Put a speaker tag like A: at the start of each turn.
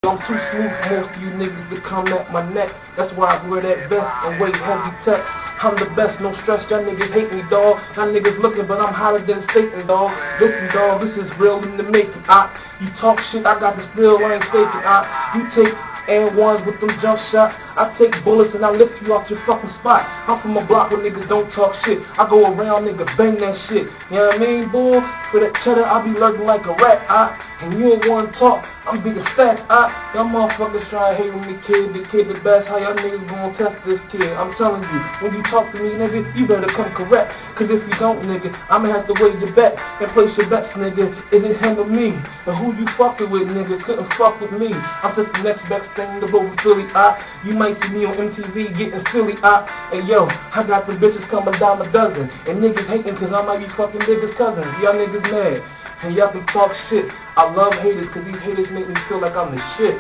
A: I'm too smooth for most of you niggas to come at my neck. That's why I wear that vest and weigh heavy tech. I'm the best, no stress, y'all niggas hate me, dawg. Y'all niggas looking, but I'm hotter than Satan, dawg. Listen, dawg, this is real in the making, You talk shit, I got the steel, I ain't faking, You take and ones with them jump shots. I take bullets and I lift you off your fucking spot. I'm from a block where niggas don't talk shit. I go around, nigga, bang that shit. You know what I mean, boy? For that cheddar, I be lurking like a rat, And you ain't wanna talk, I'm big as stacks, Y'all motherfuckers try to hate on the kid the best. How y'all niggas gonna test this kid? I'm telling you, when you talk to me, nigga, you better come correct. Cause if you don't, nigga, I'ma have to weigh your bet and place your bets, nigga. Is it him or me? And who you fucking with, nigga? Couldn't fuck with me. I'm just the next best thing to go with Philly, You might see me on MTV getting silly, And yo, I got the bitches coming down a dozen. And niggas hating cause I might be fucking niggas' cousins. Y'all niggas mad. And y'all can talk shit. I love haters cause these haters make me feel like I'm the shit.